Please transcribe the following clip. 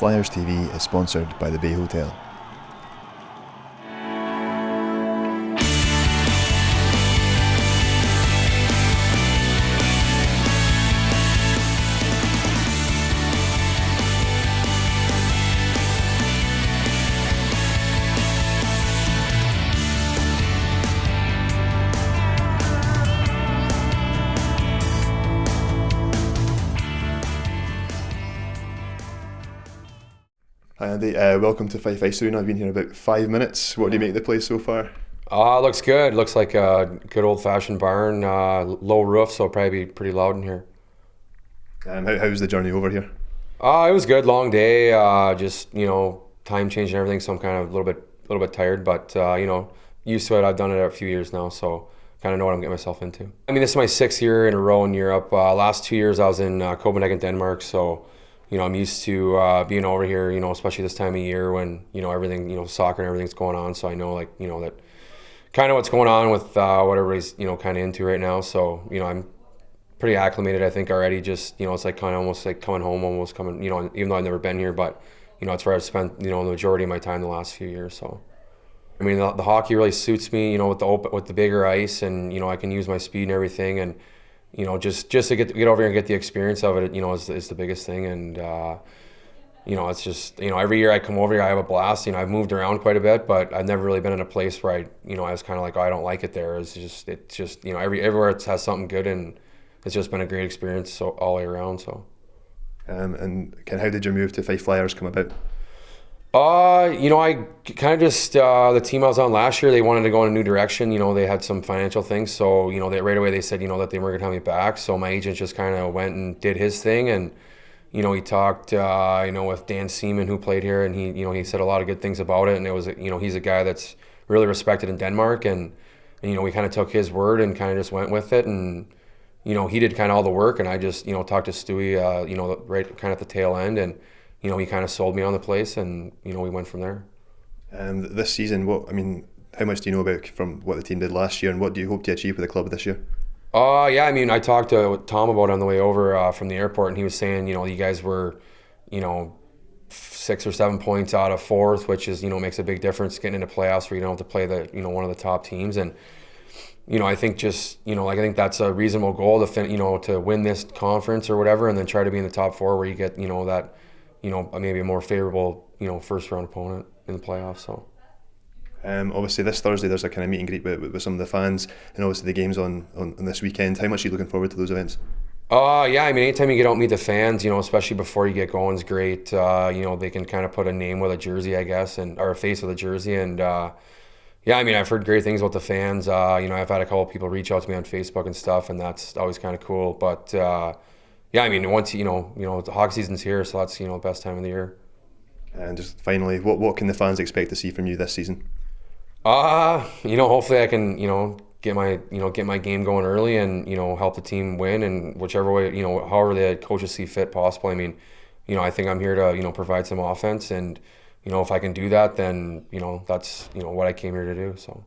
Flyers TV is sponsored by the Bay Hotel. Hi Andy, welcome to Fife Ice Arena. I've been here about 5 minutes. What do you make of the place so far? Looks good. Looks like a good old-fashioned barn. Low roof, so it'll probably be pretty loud in here. How's the journey over here? It was good. Long day. Just time change and everything. So I'm kind of a little bit tired, but used to it. I've done it a few years now, so kind of know what I'm getting myself into. I mean, this is my 6th year in a row in Europe. Last 2 years I was in Copenhagen, Denmark. So I'm used to being over here. Especially this time of year when everything, soccer and everything's going on. So I know that kind of what's going on with what everybody's kind of into right now. So I'm pretty acclimated, I think, already. Just it's like kind of almost like coming home, almost coming. Even though I've never been here, but it's where I've spent the majority of my time the last few years. So I mean, the hockey really suits me. With the bigger ice, and I can use my speed and everything, and just to get over here and get the experience of it, is the biggest thing. And it's just every year I come over here, I have a blast. I've moved around quite a bit, but I've never really been in a place where I was kind of like, oh, I don't like it there. It's just everywhere it has something good, and it's just been a great experience all the way around. So. And how did your move to Fife Flyers come about? I kind of just, the team I was on last year, they wanted to go in a new direction. They had some financial things. So, they right away, they said, that they weren't going to have me back. So my agent just kind of went and did his thing. And, he talked, with Dan Seaman, who played here, and he said a lot of good things about it. And it was, he's a guy that's really respected in Denmark. And we kind of took his word and kind of just went with it. And, he did kind of all the work. And I just, talked to Stewie, right kind of at the tail end. And, he kind of sold me on the place, and we went from there. This season, how much do you know about from what the team did last year, and what do you hope to achieve with the club this year? Yeah, I talked to Tom about it on the way over from the airport, and he was saying, you guys were, 6 or 7 points out of 4th, which is, makes a big difference getting into playoffs where you don't have to play one of the top teams. And, I think I think that's a reasonable goal to win this conference or whatever, and then try to be in the top 4 where you get, that, maybe a more favorable, first round opponent in the playoffs. So. Obviously this Thursday there's a kind of meet and greet with some of the fans, and obviously the game's on this weekend. How much are you looking forward to those events? Yeah, anytime you get out and meet the fans, especially before you get going is great. They can kind of put a name with a jersey, I guess, or a face with a jersey. And I've heard great things about the fans. I've had a couple of people reach out to me on Facebook and stuff, and that's always kind of cool. But once the hockey season's here, so that's the best time of the year. And just finally, what can the fans expect to see from you this season? Hopefully I can get my game going early and help the team win, and whichever way however the coaches see fit possible. I think I'm here to provide some offense, and if I can do that, then that's what I came here to do. So.